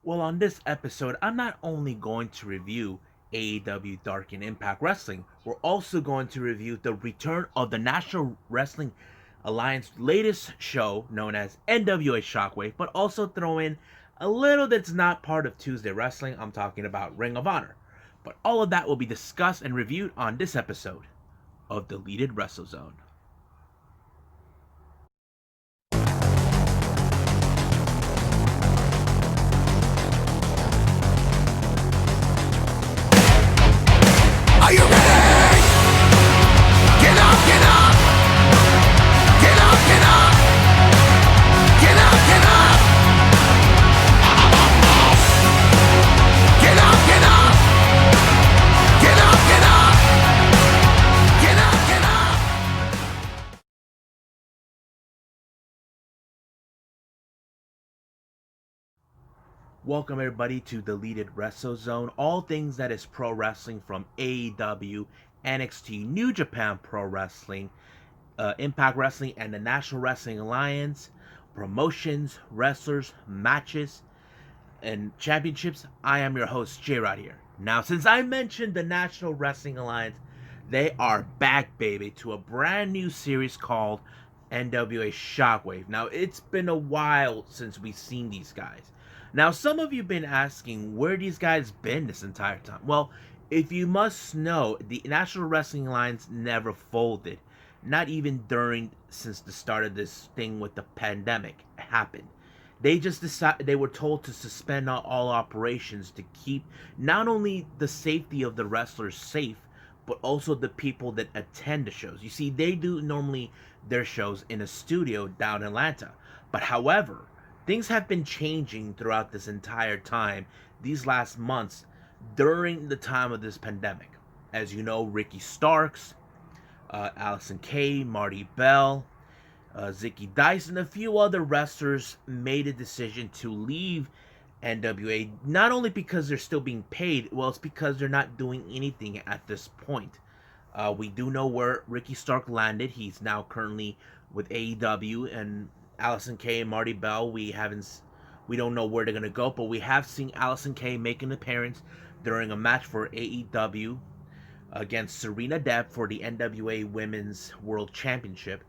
Well, on this episode, I'm not only going to review AEW Dark and Impact Wrestling, we're also going to review the return of the National Wrestling Alliance latest show known as NWA Shockwave, but also throw in a little that's not part of Tuesday Wrestling. I'm talking about Ring of Honor. But all of that will be discussed and reviewed on this episode of Deleted WrestleZone. Are you ready? Get up, get up. Get up, get up. Get up, get up. Get up, get up. Get up, get up. Get up, get up. Welcome everybody to Deleted WrestleZone. All things that is pro wrestling from AEW, NXT, New Japan Pro Wrestling, Impact Wrestling, and the National Wrestling Alliance. Promotions, wrestlers, matches, and championships. I am your host, J-Rod here. Now, since I mentioned the National Wrestling Alliance, they are back, baby, to a brand new series called NWA Shockwave. Now, it's been a while since we've seen these guys. Now, some of you have been asking where these guys been this entire time. Well, if you must know, the National Wrestling Alliance never folded. Not even since the start of this thing with the pandemic happened. They just decided, they were told to suspend all operations to keep not only the safety of the wrestlers safe, but also the people that attend the shows. You see, they do normally their shows in a studio down in Atlanta. But however, things have been changing throughout this entire time, these last months, during the time of this pandemic. As you know, Ricky Starks, Allison Kay, Marty Bell, Zicky Dice, and a few other wrestlers made a decision to leave NWA, not only because they're still being paid, well, it's because they're not doing anything at this point. We do know where Ricky Stark landed. He's now currently with AEW, and Allison Kay and Marty Bell, we don't know where they're gonna go, but we have seen Allison Kay make an appearance during a match for AEW against Serena Deeb for the NWA Women's World Championship.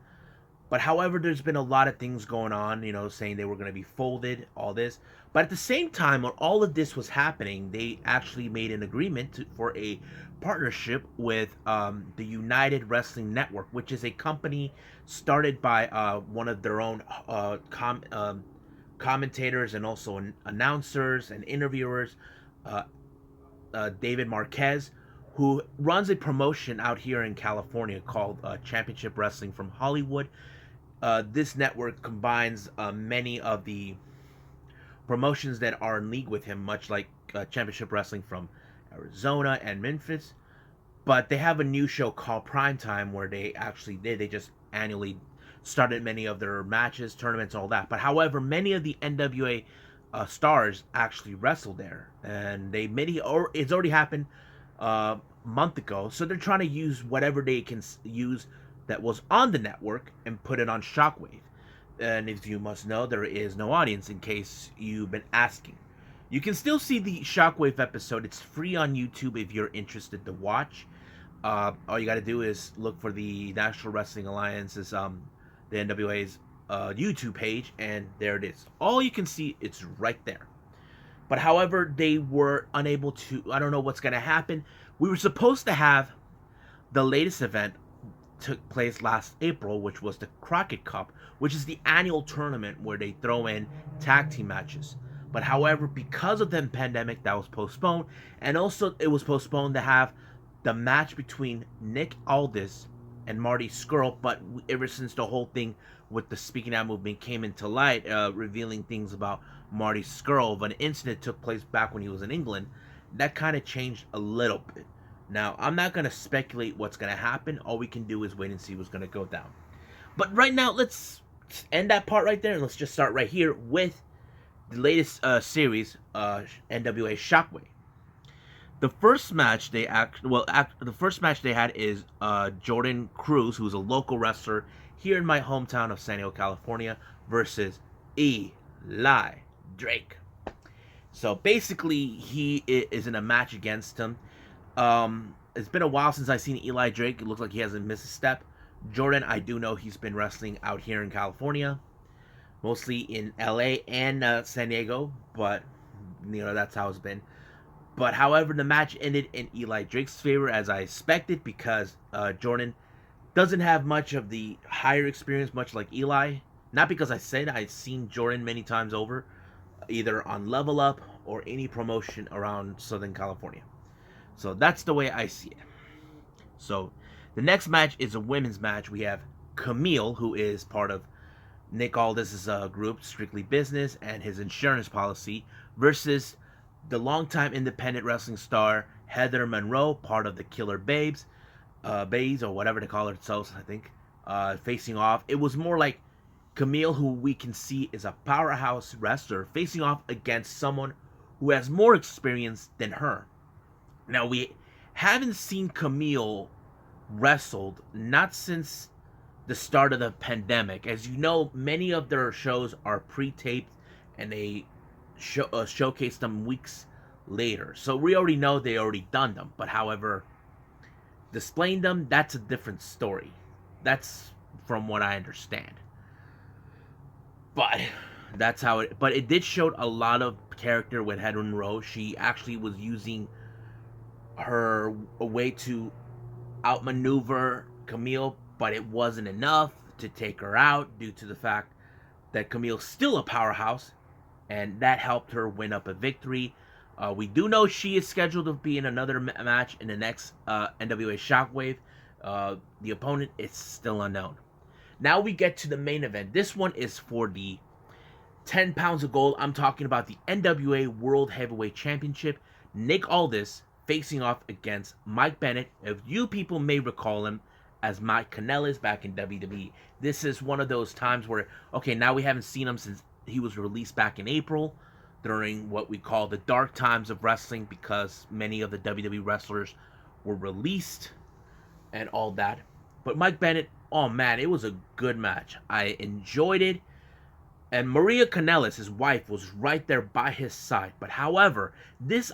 But however, there's been a lot of things going on, saying they were going to be folded, all this. But at the same time, when all of this was happening, they actually made an agreement for a partnership with the United Wrestling Network, which is a company started by one of their own commentators and also announcers and interviewers, David Marquez, who runs a promotion out here in California called Championship Wrestling from Hollywood. This network combines many of the promotions that are in league with him, much like Championship Wrestling from Arizona and Memphis. But they have a new show called Primetime where they just annually started many of their matches, tournaments, all that. But however, many of the NWA stars actually wrestled there, and it's already happened a month ago. So they're trying to use whatever they can use that was on the network and put it on Shockwave. And if you must know, there is no audience, in case you've been asking. You can still see the Shockwave episode. It's free on YouTube if you're interested to watch. All you got to do is look for the National Wrestling Alliance's, the NWA's YouTube page, and there it is. All you can see, it's right there. But however, they were unable to. I don't know what's going to happen. We were supposed to have the latest event took place last April, which was the Crockett Cup, which is the annual tournament where they throw in tag team matches. But however, because of the pandemic, that was postponed, and also it was postponed to have the match between Nick Aldis and Marty Scurll. But ever since the whole thing with the Speaking Out movement came into light, revealing things about Marty Scurll, an incident took place back when he was in England, that kind of changed a little bit. Now, I'm not going to speculate what's going to happen. All we can do is wait and see what's going to go down. But right now, let's end that part right there, and let's just start right here with the latest series, NWA Shockwave. The first match they had is Jordan Cruz, who's a local wrestler here in my hometown of San Diego, California, versus Eli Drake. So basically, he is in a match against him. It's been a while since I've seen Eli Drake. It looks like he hasn't missed a step. Jordan, I do know he's been wrestling out here in California, mostly in LA and San Diego, but that's how it's been. But however, the match ended in Eli Drake's favor, as I expected, because Jordan doesn't have much of the higher experience, much like Eli. Not because I said I've seen Jordan many times over, either on Level Up or any promotion around Southern California. So that's the way I see it. So the next match is a women's match. We have Camille, who is part of Nick Aldis' group, Strictly Business, and his insurance policy, versus the longtime independent wrestling star Heather Monroe, part of the Killer Babes, or whatever they call themselves, I think, facing off. It was more like Camille, who we can see is a powerhouse wrestler, facing off against someone who has more experience than her. Now, we haven't seen Camille wrestled not since the start of the pandemic. As you know, many of their shows are pre-taped and they showcase them weeks later. So we already know they already done them. But however, displaying them, that's a different story. That's from what I understand. But that's how it. But it did show a lot of character with Heather Monroe. She actually was using her a way to outmaneuver Camille, but it wasn't enough to take her out due to the fact that Camille's still a powerhouse, and that helped her win up a victory. We do know she is scheduled to be in another match in the next NWA Shockwave. The opponent is still unknown. Now we get to the main event. This one is for the 10 pounds of gold. I'm talking about the NWA World Heavyweight Championship. Nick Aldis facing off against Mike Bennett. If you people may recall him as Mike Kanellis back in WWE. This is one of those times where, okay, now we haven't seen him since he was released back in April during what we call the dark times of wrestling, because many of the WWE wrestlers were released and all that. But Mike Bennett, oh man, it was a good match. I enjoyed it. And Maria Kanellis, his wife, was right there by his side. But however,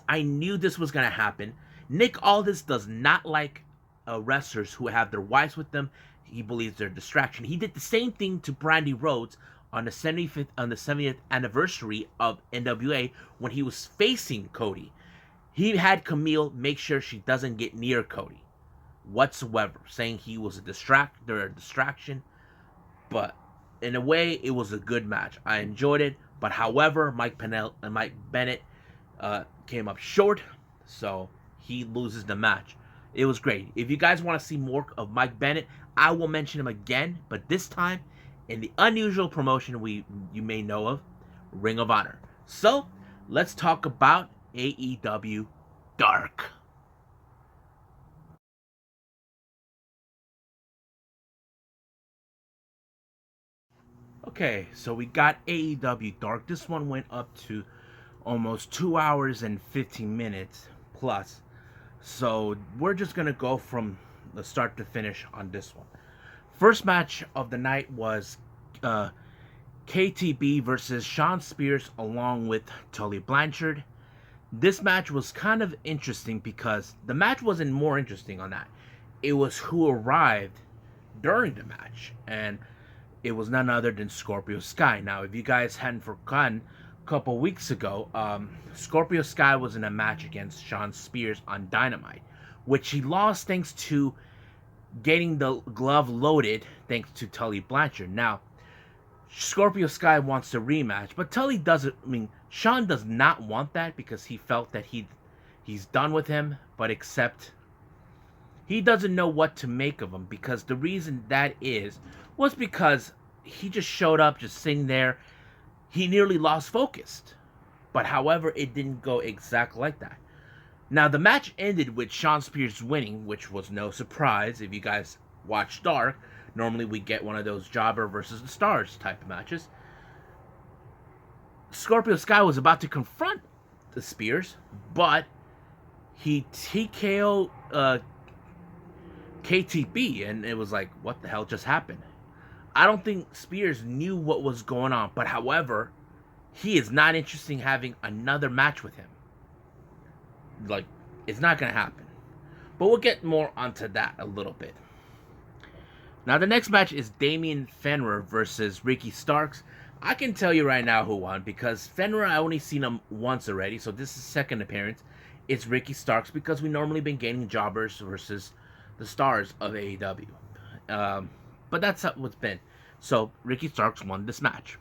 I knew this was going to happen. Nick Aldis does not like wrestlers who have their wives with them. He believes they're a distraction. He did the same thing to Brandy Rhodes on the 70th anniversary of NWA when he was facing Cody. He had Camille make sure she doesn't get near Cody whatsoever, saying he was a distraction. But in a way, it was a good match. I enjoyed it. But however, Mike Bennett came up short, so he loses the match. It was great. If you guys want to see more of Mike Bennett, I will mention him again, but this time in the unusual promotion you may know of, Ring of Honor. So, let's talk about AEW Dark. Okay, so we got AEW Dark. This one went up to almost 2 hours and 15 minutes plus. So we're just going to go from the start to finish on this one. First match of the night was KTB versus Shawn Spears along with Tully Blanchard. This match was kind of interesting because the match wasn't more interesting on that. It was who arrived during the match, and it was none other than Scorpio Sky. Now, if you guys hadn't forgotten, a couple weeks ago, Scorpio Sky was in a match against Shawn Spears on Dynamite, which he lost thanks to getting the glove loaded thanks to Tully Blanchard. Now, Scorpio Sky wants to rematch, but Tully doesn't. I mean, Shawn does not want that because he felt that he's done with him, but except he doesn't know what to make of him, because the reason that was because he just showed up just sitting there. He nearly lost focus. But however, it didn't go exactly like that. Now, the match ended with Shawn Spears winning, which was no surprise. If you guys watch Dark, normally we get one of those Jobber versus the Stars type of matches. Scorpio Sky was about to confront the Spears, but he TKO'd KTB, and it was like, what the hell just happened? I don't think Spears knew what was going on, but however, he is not interested in having another match with him. Like, it's not going to happen. But we'll get more onto that a little bit. Now, the next match is Damian Fenrir versus Ricky Starks. I can tell you right now who won, because Fenrir, I only seen him once already, so this is his second appearance. It's Ricky Starks, because we normally been getting jobbers versus the stars of AEW. But that's what's been. So, Ricky Starks won this match.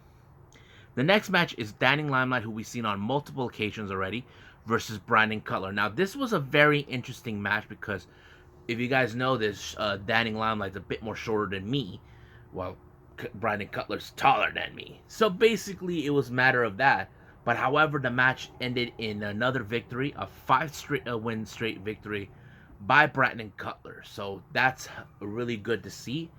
The next match is Danny Limelight, who we've seen on multiple occasions already, versus Brandon Cutler. Now, this was a very interesting match because, if you guys know this, Danny Limelight's a bit more shorter than me, while Brandon Cutler's taller than me. So basically, it was a matter of that. But however, the match ended in another victory, a 5-win straight victory by Brandon Cutler. So that's really good to see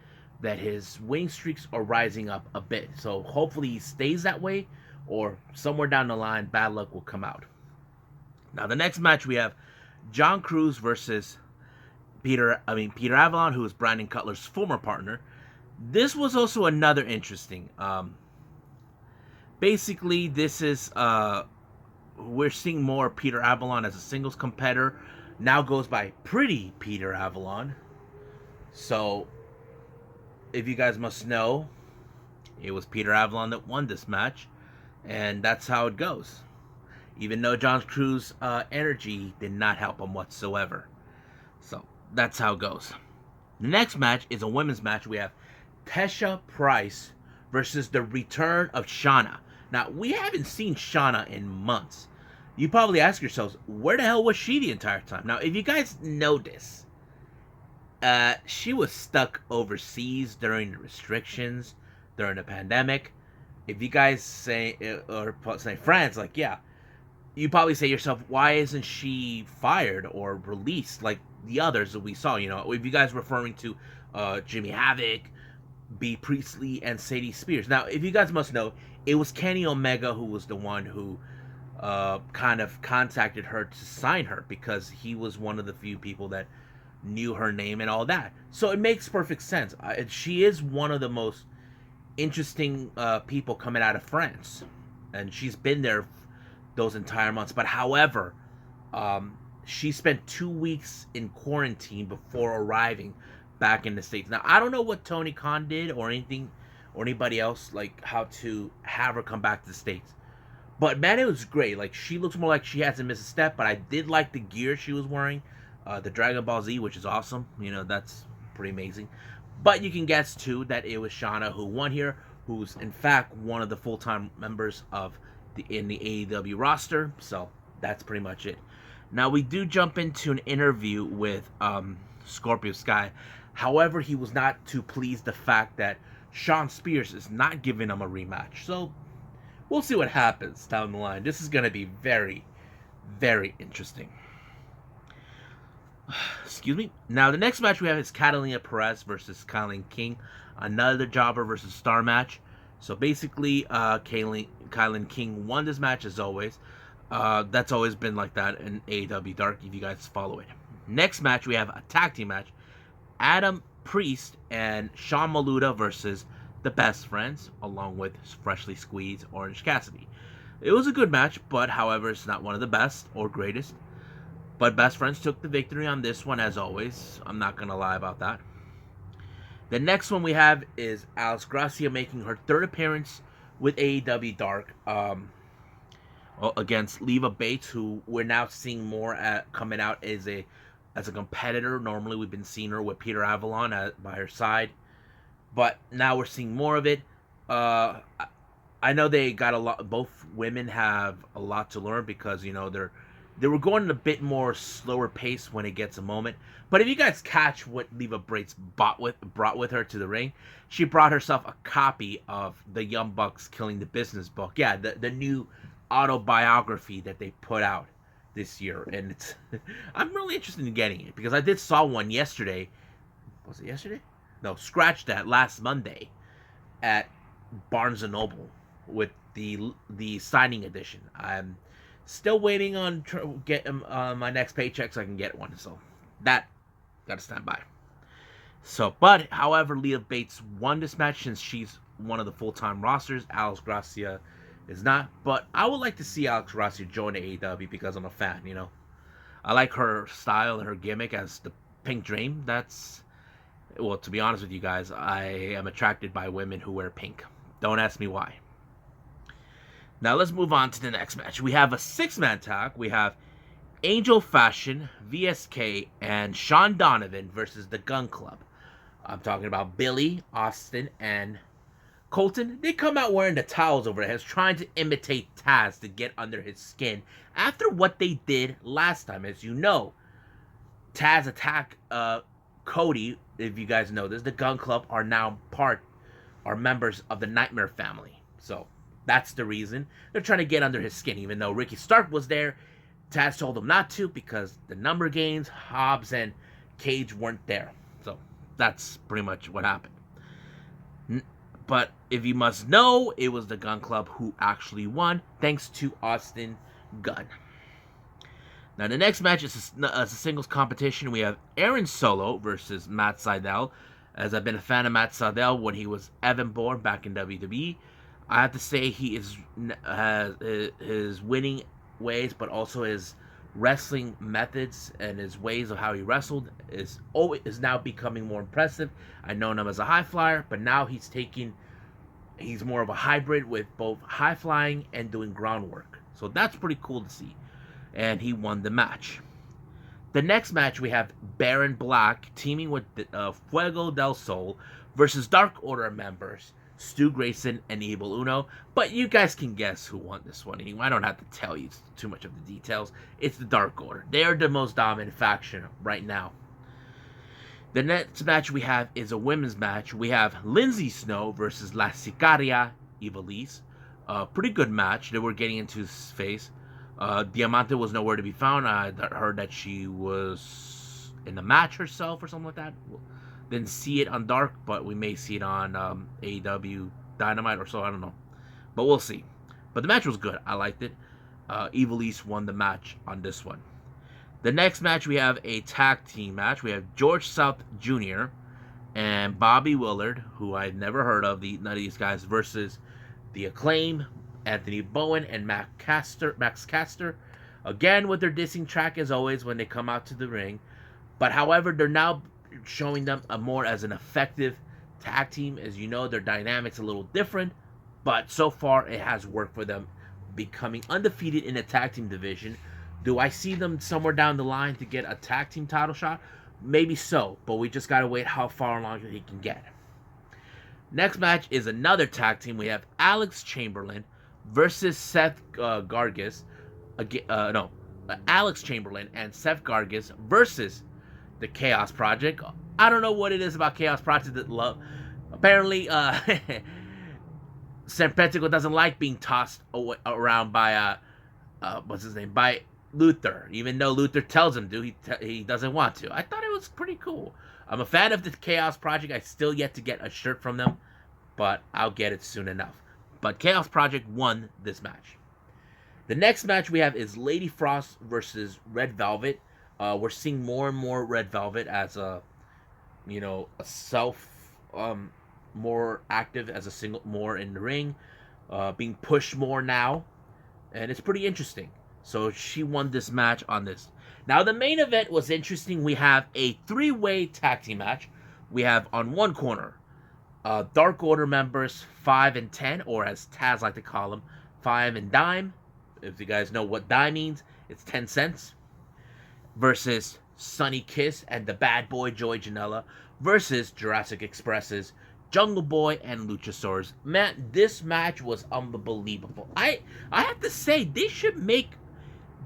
that his winning streaks are rising up a bit. So hopefully he stays that way, or somewhere down the line, bad luck will come out. Now, the next match we have John Cruz versus Peter Avalon, who is Brandon Cutler's former partner. This was also another interesting. Basically, this is we're seeing more Peter Avalon as a singles competitor. Now goes by Pretty Peter Avalon. So, if you guys must know, it was Peter Avalon that won this match, and that's how it goes. Even though John Cruz's energy did not help him whatsoever. So, that's how it goes. The next match is a women's match. We have Tesha Price versus the return of Shauna. Now, we haven't seen Shauna in months. You probably ask yourselves, where the hell was she the entire time? Now, if you guys know this, she was stuck overseas during the restrictions, during the pandemic. If you guys say, or say France, like, yeah, you probably say to yourself, why isn't she fired or released like the others that we saw? You know, if you guys referring to Jimmy Havoc, B. Priestley, and Sadie Spears. Now, if you guys must know, it was Kenny Omega who was the one who kind of contacted her to sign her, because he was one of the few people that knew her name and all that. So it makes perfect sense. She is one of the most interesting people coming out of France, and she's been there those entire months. But however, she spent 2 weeks in quarantine before arriving back in the States. Now, I don't know what Tony Khan did or anything or anybody else, like how to have her come back to the States. But man, it was great. Like, she looks more like she hasn't missed a step, but I did like the gear she was wearing. The Dragon Ball Z, which is awesome. You know, that's pretty amazing. But you can guess too that it was Shauna who won here, who's in fact one of the full-time members of in the AEW roster. So that's pretty much it. Now, we do jump into an interview with Scorpio Sky. However, he was not too pleased the fact that Shawn Spears is not giving him a rematch. So we'll see what happens down the line. This is going to be very, very interesting. Excuse me. Now, the next match we have is Catalina Perez versus Kylan King. Another jobber versus star match. So basically, Kylan King won this match as always. That's always been like that in AEW Dark, if you guys follow it. Next match, we have a tag team match. Adam Priest and Sean Maluda versus the Best Friends, along with freshly squeezed Orange Cassidy. It was a good match, but however, it's not one of the best or greatest. But Best Friends took the victory on this one, as always. I'm not going to lie about that. The next one we have is Alex Gracia making her third appearance with AEW Dark against Leva Bates, who we're now seeing more coming out as a competitor. Normally, we've been seeing her with Peter Avalon by her side, but now we're seeing more of it. I know they got a lot. Both women have a lot to learn, because you know they were going a bit more slower pace when it gets a moment. But if you guys catch what Leva Bates brought with her to the ring, she brought herself a copy of the Young Bucks Killing the Business book. Yeah, the new autobiography that they put out this year, and it's I'm really interested in getting it, because I did saw one yesterday. Was it yesterday? No, scratch that, last Monday at Barnes and Noble with the signing edition. I'm still waiting on get my next paycheck so I can get one. So that gotta stand by. So, but however, Leva Bates won this match since she's one of the full-time rosters. Alex Gracia is not. But I would like to see Alex Rossi join AEW because I'm a fan. I like her style and her gimmick as the Pink Dream. That's, well, to be honest with you guys, I am attracted by women who wear pink. Don't ask me why. Now let's move on to the next match. We have a 6-man tag. We have Angel Fashion, VSK, and Sean Donovan versus the Gun Club. I'm talking about Billy, Austin, and Colton. They come out wearing the towels over their heads, trying to imitate Taz to get under his skin after what they did last time. As you know, Taz attacked Cody. If you guys know this, the Gun Club are now members of the Nightmare family. So that's the reason they're trying to get under his skin. Even though Ricky Stark was there, Taz told them not to because the number games, Hobbs and Cage weren't there. So that's pretty much what happened. But if you must know, it was the Gun Club who actually won, thanks to Austin Gunn. Now the next match is a singles competition. We have Aaron Solo versus Matt Sydal. As I've been a fan of Matt Sydal when he was Evan Bourne back in WWE, I have to say he has his winning ways, but also his wrestling methods and his ways of how he wrestled is now becoming more impressive. I know him as a high flyer, but now he's more of a hybrid with both high flying and doing groundwork. So that's pretty cool to see. And he won the match. The next match we have Baron Black teaming with Fuego del Sol versus Dark Order members Stu Grayson and Evil Uno. But you guys can guess who won this one. I don't have to tell you too much of the details. It's the Dark Order. They are the most dominant faction right now. The next match we have is a women's match. We have Lindsay Snow versus La Sicaria Ivelisse. Pretty good match. They were getting into his face. Diamante was nowhere to be found. I heard that she was in the match herself or something like that. Didn't see it on Dark, but we may see it on AEW Dynamite or so. I don't know. But we'll see. But the match was good. I liked it. Ivelisse won the match on this one. The next match, we have a tag team match. We have George South Jr. and Bobby Willard, who I've never heard of, none of these guys, versus The Acclaim, Anthony Bowen, and Max Caster. Again, with their dissing track as always when they come out to the ring. But however, they're now showing them more as an effective tag team. As you know, their dynamics a little different. But so far, it has worked for them, becoming undefeated in the tag team division. Do I see them somewhere down the line to get a tag team title shot? Maybe so, but we just gotta wait how far along he can get. Next match is another tag team. We have Alex Chamberlain versus Seth Gargis. Alex Chamberlain and Seth Gargis versus the Chaos Project. I don't know what it is about Chaos Project that love. Apparently, Serpentico doesn't like being tossed around by what's his name? By Luther, even though Luther tells him to, he doesn't want to. I thought it was pretty cool. I'm a fan of the Chaos Project. I still yet to get a shirt from them, but I'll get it soon enough. But Chaos Project won this match. The next match we have is Lady Frost versus Red Velvet. We're seeing more and more Red Velvet as a more active as a single, more in the ring, being pushed more now, and it's pretty interesting. So she won this match on this. Now the main event was interesting. We have a 3-way tag team match. We have on one corner, Dark Order members 5 and 10, or as Taz like to call them, 5 and dime. If you guys know what dime means, it's 10 cents. Versus Sonny Kiss and the bad boy Joey Janela versus Jurassic Express's Jungle Boy and Luchasaurus. Man, this match was unbelievable. I have to say, they should make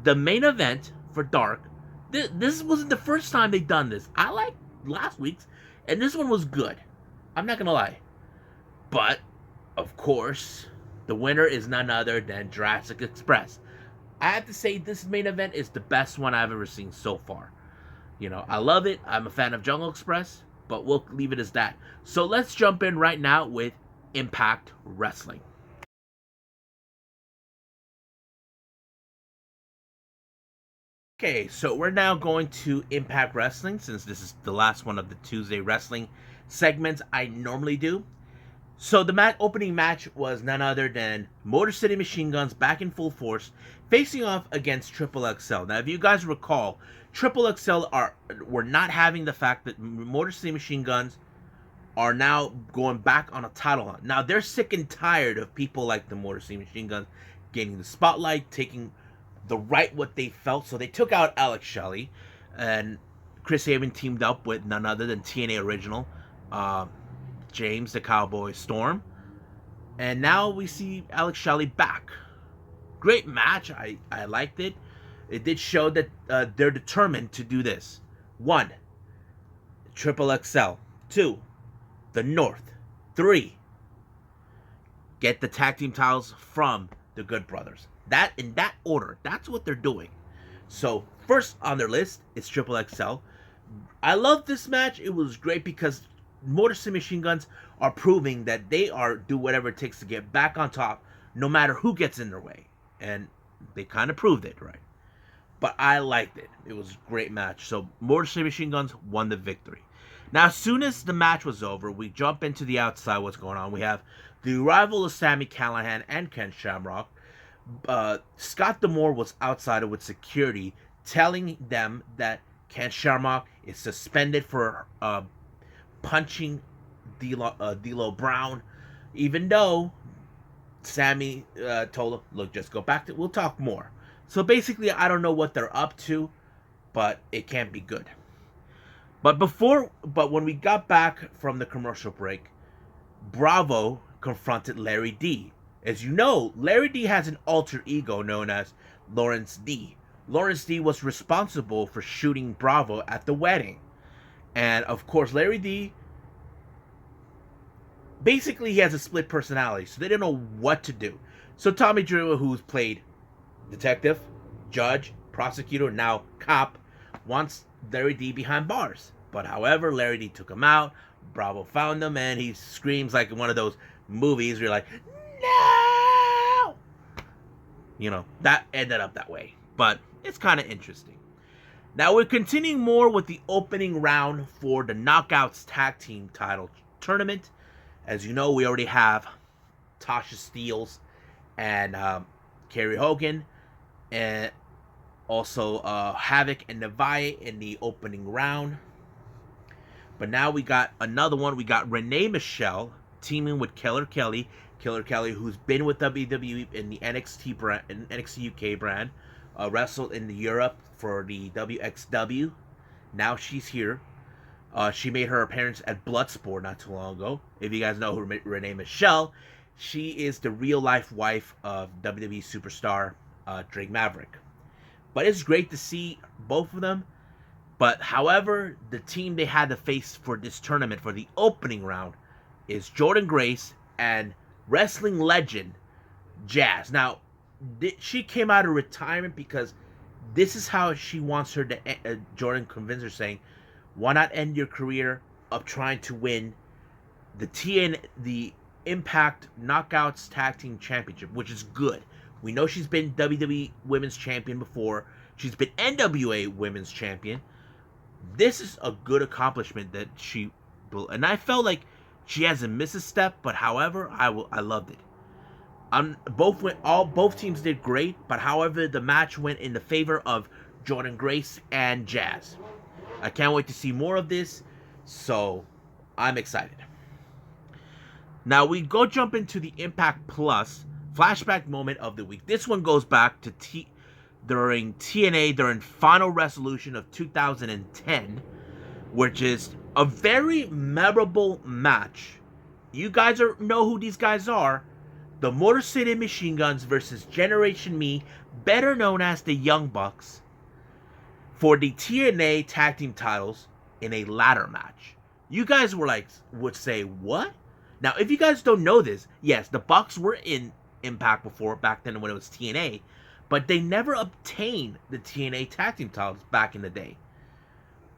the main event for Dark. This wasn't the first time they've done this. I like last week's, and this one was good. I'm not gonna lie. But, of course, the winner is none other than Jurassic Express. I have to say, this main event is the best one I've ever seen so far. I love it. I'm a fan of Jungle Express, but we'll leave it as that. So let's jump in right now with Impact Wrestling. Okay, so we're now going to Impact Wrestling, since this is the last one of the Tuesday wrestling segments I normally do. So the opening match was none other than Motor City Machine Guns back in full force, facing off against Triple XL. Now, if you guys recall, Triple XL were not having the fact that Motor City Machine Guns are now going back on a title hunt. Now they're sick and tired of people like the Motor City Machine Guns gaining the spotlight, taking the right what they felt. So they took out Alex Shelley, and Chris Sabin teamed up with none other than TNA original James the Cowboy Storm, and now we see Alex Shelley back. Great match. I liked it. It did show that they're determined to do this. 1. Triple XL. 2. The North. 3. Get the tag team titles from the Good Brothers. That in that order. That's what they're doing. So first on their list is Triple XL. I love this match. It was great because Motor City Machine Guns are proving that they do whatever it takes to get back on top, no matter who gets in their way, and they kind of proved it, right? But I liked it. It was a great match. So Motor City Machine Guns won the victory. Now, as soon as the match was over, we jump into the outside. What's going on? We have the arrival of Sami Callihan and Ken Shamrock. Scott D'Amore was outside with security, telling them that Ken Shamrock is suspended for punching D'Lo Brown, even though Sammy told him, look, just go back to, we'll talk more. So basically, I don't know what they're up to, but it can't be good. But when we got back from the commercial break, Bravo confronted Larry D. As you know, Larry D has an alter ego known as Lawrence D. Lawrence D was responsible for shooting Bravo at the wedding. And of course, Larry D, basically he has a split personality, so they didn't know what to do. So Tommy Dreamer, who's played detective, judge, prosecutor, now cop, wants Larry D behind bars. But however, Larry D took him out, Bravo found him, and he screams like in one of those movies where you're like, no! You know, that ended up that way. But it's kind of interesting. Now we're continuing more with the opening round for the Knockouts Tag Team Title Tournament. As you know, we already have Tasha Steelz and Kerry Hogan, and also Havoc and Nevaeh in the opening round. But now we got another one. We got Renee Michelle teaming with Killer Kelly. Killer Kelly, who's been with WWE in the NXT brand, in NXT UK brand, wrestled in Europe for the WXW. Now she's here. She made her appearance at Bloodsport not too long ago. If you guys know who Renee Michelle, she is the real-life wife of WWE superstar Drake Maverick. But it's great to see both of them. But however, the team they had to face for this tournament for the opening round is Jordynne Grace and wrestling legend Jazz. Now, she came out of retirement because this is how she wants her to. Jordynne convinced her, saying, "Why not end your career of trying to win the Impact Knockouts Tag Team Championship," which is good. We know she's been WWE Women's Champion before. She's been NWA Women's Champion. This is a good accomplishment that she, and I felt like she hasn't missed a step. But however, I loved it. Both teams did great, but however, the match went in the favor of Jordynne Grace and Jazz. I can't wait to see more of this, so I'm excited. Now we go jump into the Impact Plus flashback moment of the week. This one goes back to during TNA during Final Resolution of 2010, which is a very memorable match. You guys know who these guys are. The Motor City Machine Guns versus Generation Me, better known as the Young Bucks, for the TNA Tag Team titles in a ladder match. You guys would say, what? Now, if you guys don't know this, yes, the Bucks were in Impact before, back then when it was TNA, but they never obtained the TNA Tag Team titles back in the day.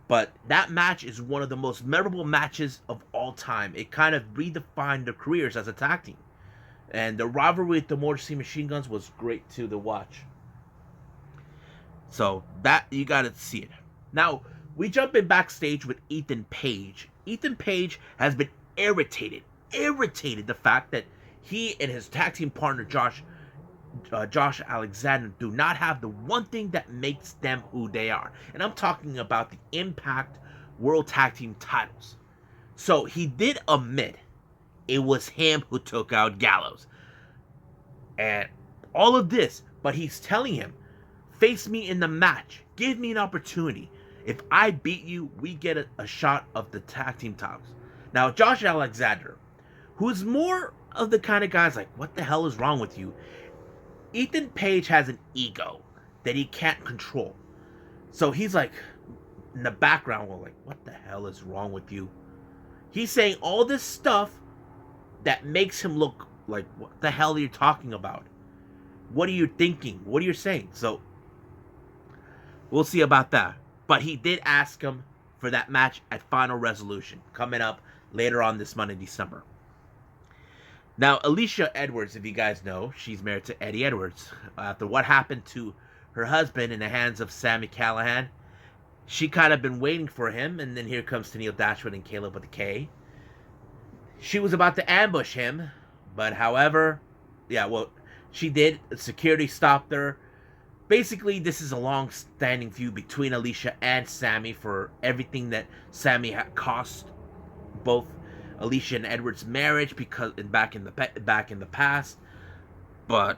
But that match is one of the most memorable matches of all time. It kind of redefined their careers as a tag team. And the rivalry with the Motor City Machine Guns was great to watch. So that, you gotta see it. Now, we jump in backstage with Ethan Page. Ethan Page has been irritated irritated the fact that he and his tag team partner Josh Alexander do not have the one thing that makes them who they are. And I'm talking about the Impact World Tag Team titles. So he did admit it was him who took out Gallows. And all of this, but he's telling him, face me in the match. Give me an opportunity. If I beat you, we get a shot of the tag team titles. Now, Josh Alexander, who's more of the kind of guys like, what the hell is wrong with you? Ethan Page has an ego that he can't control. So he's like, in the background, we're like, what the hell is wrong with you? He's saying all this stuff that makes him look like, what the hell are you talking about? What are you thinking? What are you saying? So, we'll see about that. But he did ask him for that match at Final Resolution, coming up later on this month in December. Now, Alicia Edwards, if you guys know, she's married to Eddie Edwards. After what happened to her husband in the hands of Sami Callihan, she kind of been waiting for him, and then here comes Tennille Dashwood and Caleb with a K. She was about to ambush him, but however, she did. Security stopped her. Basically, this is a long-standing feud between Alicia and Sami for everything that Sami had cost both Alicia and Edwards' marriage because back in the past. But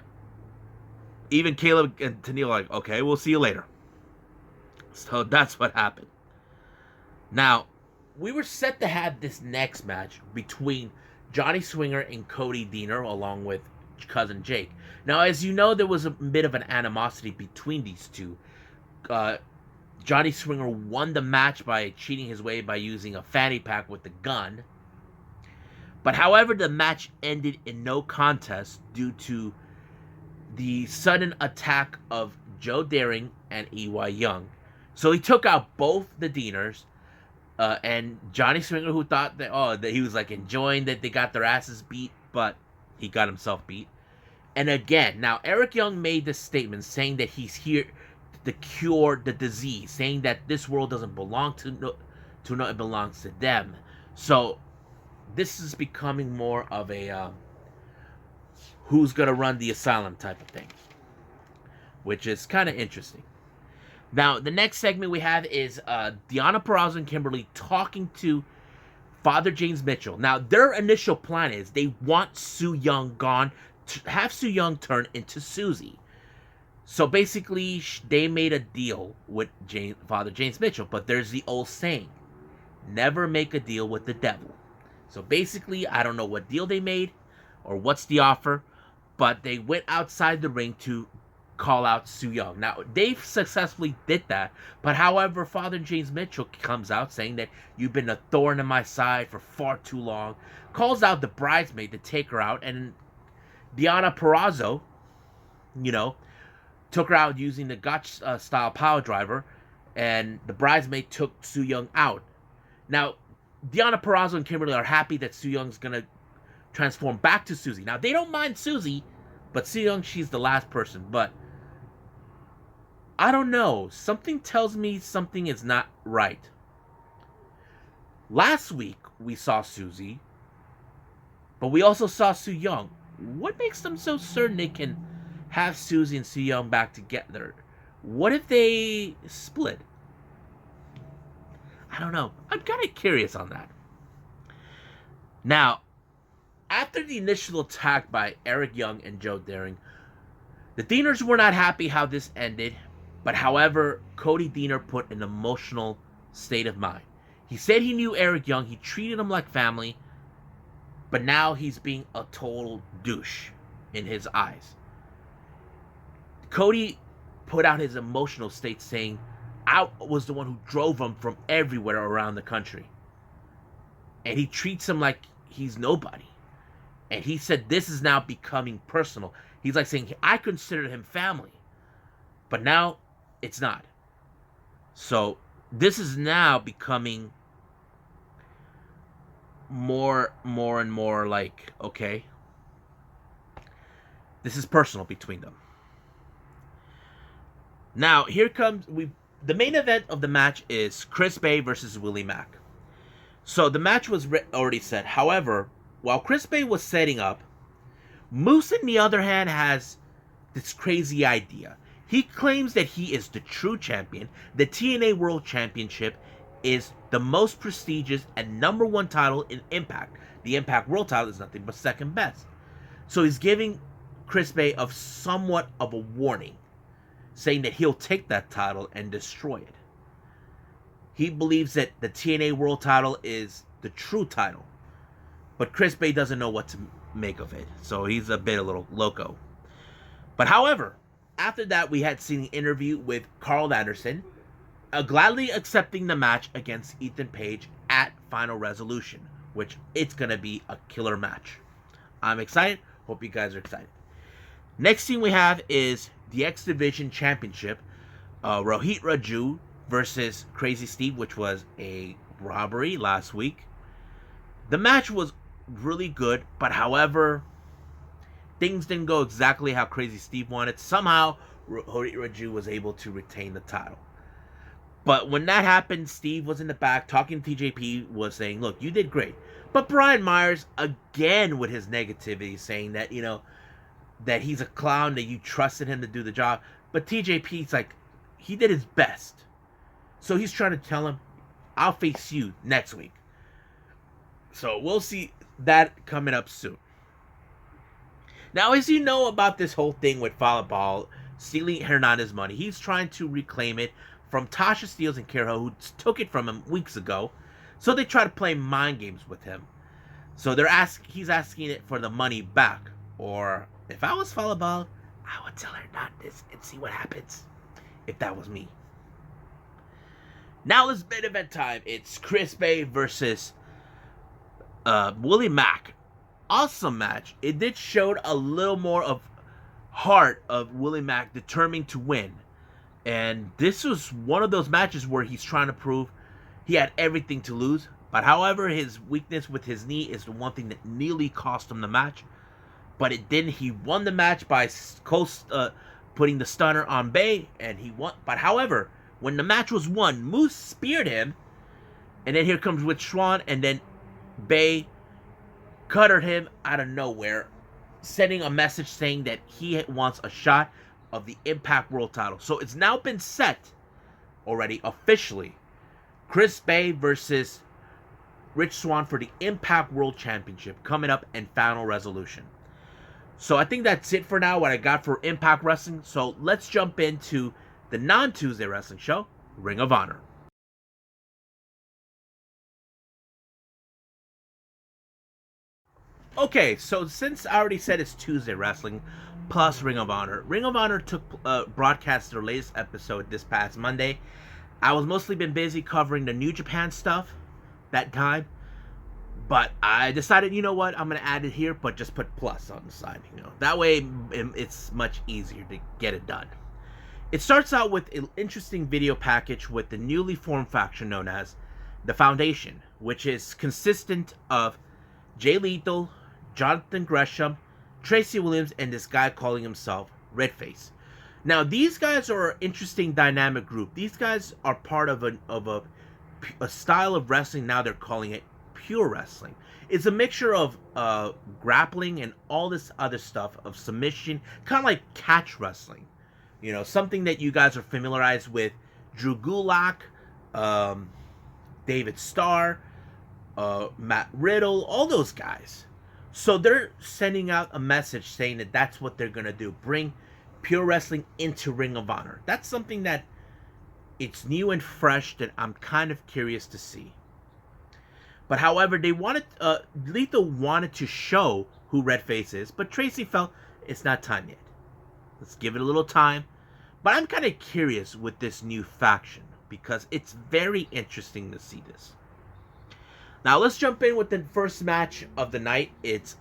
even Caleb and Tennille are like, okay, we'll see you later. So that's what happened. Now, we were set to have this next match between Johnny Swinger and Cody Deaner along with cousin Jake. Now, as you know, there was a bit of an animosity between these two. Johnny Swinger won the match by cheating his way by using a fanny pack with a gun. But however, the match ended in no contest due to the sudden attack of Joe Daring and E.Y. Young. So he took out both the Deaners, and Johnny Swinger, who thought that he was like enjoying that they got their asses beat, but he got himself beat. And again, now Eric Young made this statement saying that he's here to cure the disease, saying that this world doesn't belong to no, it belongs to them. So this is becoming more of a who's gonna run the asylum type of thing, which is kind of interesting. Now, the next segment we have is Deonna Purrazzo and Kimberly talking to Father James Mitchell. Now, their initial plan is they want Su Yung gone, to have Su Yung turn into Susie. So basically, they made a deal with Father James Mitchell, but there's the old saying, never make a deal with the devil. So basically, I don't know what deal they made or what's the offer, but they went outside the ring to call out Su Yung. Now, they successfully did that, but however, Father James Mitchell comes out saying that you've been a thorn in my side for far too long, calls out the bridesmaid to take her out, and Deonna Purrazzo, took her out using the Gotch-style power driver, and the bridesmaid took Su Yung out. Now, Deonna Purrazzo and Kimberly are happy that Su Young's gonna transform back to Susie. Now, they don't mind Susie, but Su Yung, she's the last person, but I don't know. Something tells me something is not right. Last week, we saw Susie, but we also saw Su Yung. What makes them so certain they can have Susie and Su Yung back together? What if they split? I don't know. I'm kind of curious on that. Now, after the initial attack by Eric Young and Joe Daring, the Deaners were not happy how this ended. But however, Cody Deaner put an emotional state of mind. He said he knew Eric Young, he treated him like family, but now he's being a total douche in his eyes. Cody put out his emotional state saying, I was the one who drove him from everywhere around the country. And he treats him like he's nobody. And he said this is now becoming personal. He's like saying, I considered him family. But now, it's not. So, this is now becoming more and more like, okay, this is personal between them. Now, here comes, the main event of the match is Chris Bay versus Willie Mack. So, the match was already set. However, while Chris Bay was setting up, Moose, on the other hand, has this crazy idea. He claims that he is the true champion. The TNA World Championship is the most prestigious and number one title in Impact. The Impact World title is nothing but second best. So he's giving Chris Bay of somewhat of a warning, saying that he'll take that title and destroy it. He believes that the TNA World title is the true title, but Chris Bay doesn't know what to make of it, so he's a little loco. But however, after that, we had seen an interview with Carl Anderson, gladly accepting the match against Ethan Page at Final Resolution, which it's gonna be a killer match. I'm excited. Hope you guys are excited. Next thing we have is the X Division Championship, Rohit Raju versus Crazy Steve, which was a robbery last week. The match was really good, but however, things didn't go exactly how Crazy Steve wanted. Somehow, Rohit Raju was able to retain the title. But when that happened, Steve was in the back talking to TJP, was saying, look, you did great. But Brian Myers, again with his negativity, saying that, that he's a clown, that you trusted him to do the job. But TJP's like, he did his best. So he's trying to tell him, I'll face you next week. So we'll see that coming up soon. Now, as you know about this whole thing with Falabal stealing Hernandez's money, he's trying to reclaim it from Tasha Steelz and Kira, who took it from him weeks ago. So they try to play mind games with him. So he's asking it for the money back. Or if I was Falabal, I would tell Hernandez and see what happens if that was me. Now it's main event time. It's Chris Bay versus Willie Mack. Awesome match. It did show a little more of heart of Willie Mack determined to win. And this was one of those matches where he's trying to prove he had everything to lose. But however, his weakness with his knee is the one thing that nearly cost him the match. But it didn't. He won the match by putting the stunner on Bay, and he won. But however, when the match was won, Moose speared him, and then here comes Rich Swann, and then Bay cuttered him out of nowhere, sending a message saying that he wants a shot of the Impact World title. So it's now been set already officially. Chris Bay versus Rich Swann for the Impact World Championship coming up in Final Resolution. So I think that's it for now, what I got for Impact Wrestling. So let's jump into the non-Tuesday wrestling show, Ring of Honor. Okay, so since I already said it's Tuesday wrestling plus Ring of Honor took broadcast their latest episode this past Monday. I was mostly been busy covering the New Japan stuff that time, but I decided, you know what, I'm gonna add it here, but just put plus on the side. That way it's much easier to get it done. It starts out with an interesting video package with the newly formed faction known as the Foundation, which is consistent of Jay Lethal, Jonathan Gresham, Tracy Williams, and this guy calling himself Redface. Now, these guys are an interesting dynamic group. These guys are part of a style of wrestling. Now they're calling it pure wrestling. It's a mixture of grappling and all this other stuff of submission, kind of like catch wrestling. Something that you guys are familiarized with. Drew Gulak, David Starr, Matt Riddle, all those guys. So they're sending out a message saying that that's what they're going to do. Bring pure wrestling into Ring of Honor. That's something that it's new and fresh that I'm kind of curious to see. But however, Lethal wanted to show who Redface is, but Tracy felt it's not time yet. Let's give it a little time. But I'm kind of curious with this new faction because it's very interesting to see this. Now let's jump in with the first match of the night. It's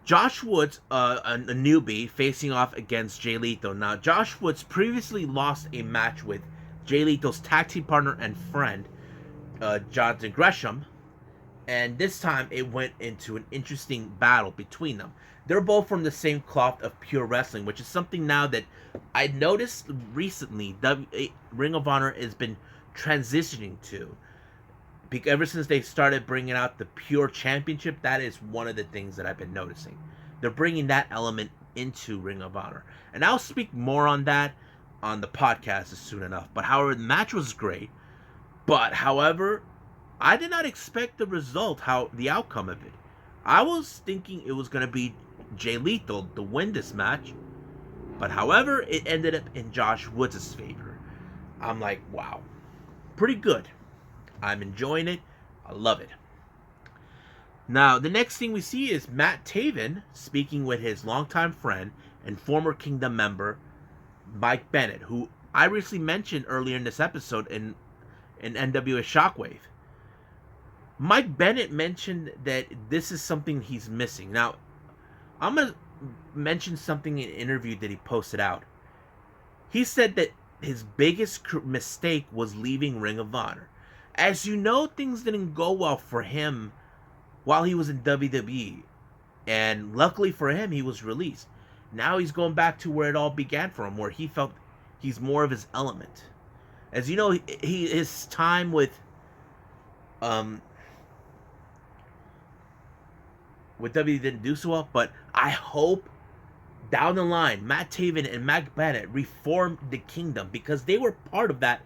Josh Woods, a newbie, facing off against Jay Lethal. Now Josh Woods previously lost a match with Jay Lethal's tag team partner and friend, Jonathan Gresham, and this time it went into an interesting battle between them. They're both from the same cloth of pure wrestling, which is something now that I noticed recently Ring of Honor has been transitioning to. Ever since they started bringing out the pure championship, that is one of the things that I've been noticing. They're bringing that element into Ring of Honor, and I'll speak more on that on the podcast soon enough. But however, the match was great. But however, I did not expect the result, the outcome of it. I was thinking it was going to be Jay Lethal to win this match. But however, it ended up in Josh Woods' favor. I'm like, wow, pretty good. I'm enjoying it. I love it. Now, the next thing we see is Matt Taven speaking with his longtime friend and former Kingdom member, Mike Bennett, who I recently mentioned earlier in this episode in NWA Shockwave. Mike Bennett mentioned that this is something he's missing. Now, I'm going to mention something in an interview that he posted out. He said that his biggest mistake was leaving Ring of Honor. As you know, things didn't go well for him while he was in WWE. And luckily for him, he was released. Now he's going back to where it all began for him, where he felt he's more of his element. As you know, his time with WWE didn't do so well, but I hope down the line, Matt Taven and Mike Bennett reformed the Kingdom, because they were part of that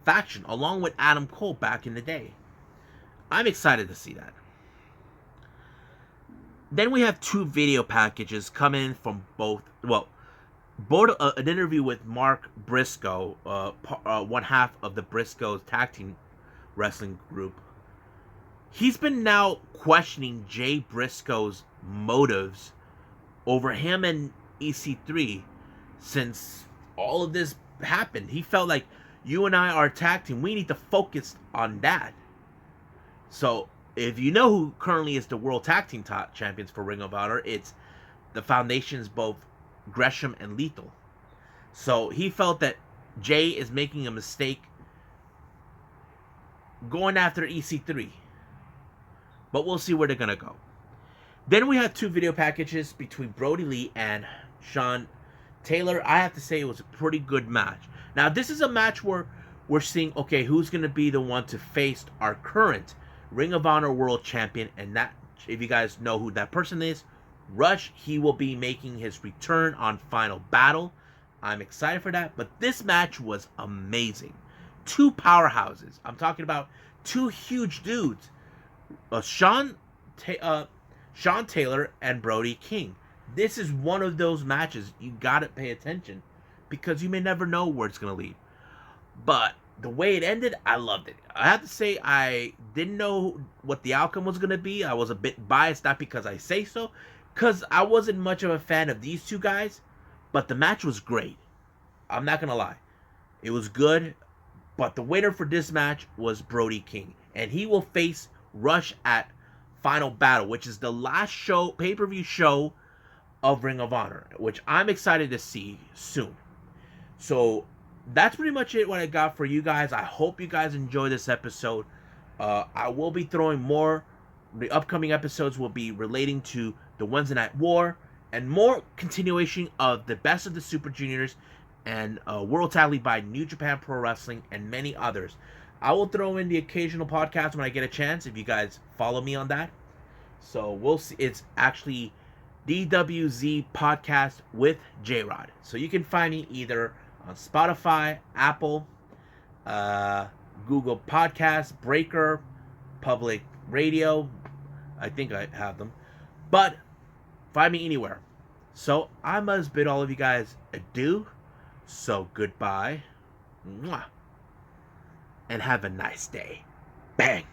faction, along with Adam Cole back in the day. I'm excited to see that. Then we have two video packages coming in from both an interview with Mark Briscoe, one half of the Briscoes tag team wrestling group. He's been now questioning Jay Briscoe's motives over him and EC3 since all of this happened. He felt like, you and I are a tag team. We need to focus on that. So, if you know who currently is the World Tag Team Champions for Ring of Honor, it's the Foundation's both Gresham and Lethal. So, he felt that Jay is making a mistake going after EC3. But we'll see where they're going to go. Then we have two video packages between Brody Lee and Sean Taylor. I have to say it was a pretty good match. Now, this is a match where we're seeing, okay, who's going to be the one to face our current Ring of Honor World Champion. And that, if you guys know who that person is, Rush, he will be making his return on Final Battle. I'm excited for that. But this match was amazing. Two powerhouses. I'm talking about two huge dudes. Sean Taylor and Brody King. This is one of those matches you gotta pay attention, because you may never know where it's gonna lead. But the way it ended, I loved it. I have to say, I didn't know what the outcome was gonna be. I was a bit biased, not because I say so, because I wasn't much of a fan of these two guys. But the match was great. I'm not gonna lie, it was good. But the winner for this match was Brody King, and he will face Rush at Final Battle, which is the last pay-per-view show of Ring of Honor, which I'm excited to see soon. So that's pretty much it, what I got for you guys. I hope you guys enjoy this episode. I will be throwing more. The upcoming episodes will be relating to the Wednesday Night War and more continuation of the Best of the Super Juniors and World Tag League by New Japan Pro Wrestling and many others. I will throw in the occasional podcast when I get a chance, if you guys follow me on that. So we'll see. It's actually DWZ Podcast with J-Rod. So you can find me either on Spotify, Apple, Google Podcasts, Breaker, Public Radio. I think I have them. But find me anywhere. So I must bid all of you guys adieu. So goodbye. Mwah. And have a nice day. Bang.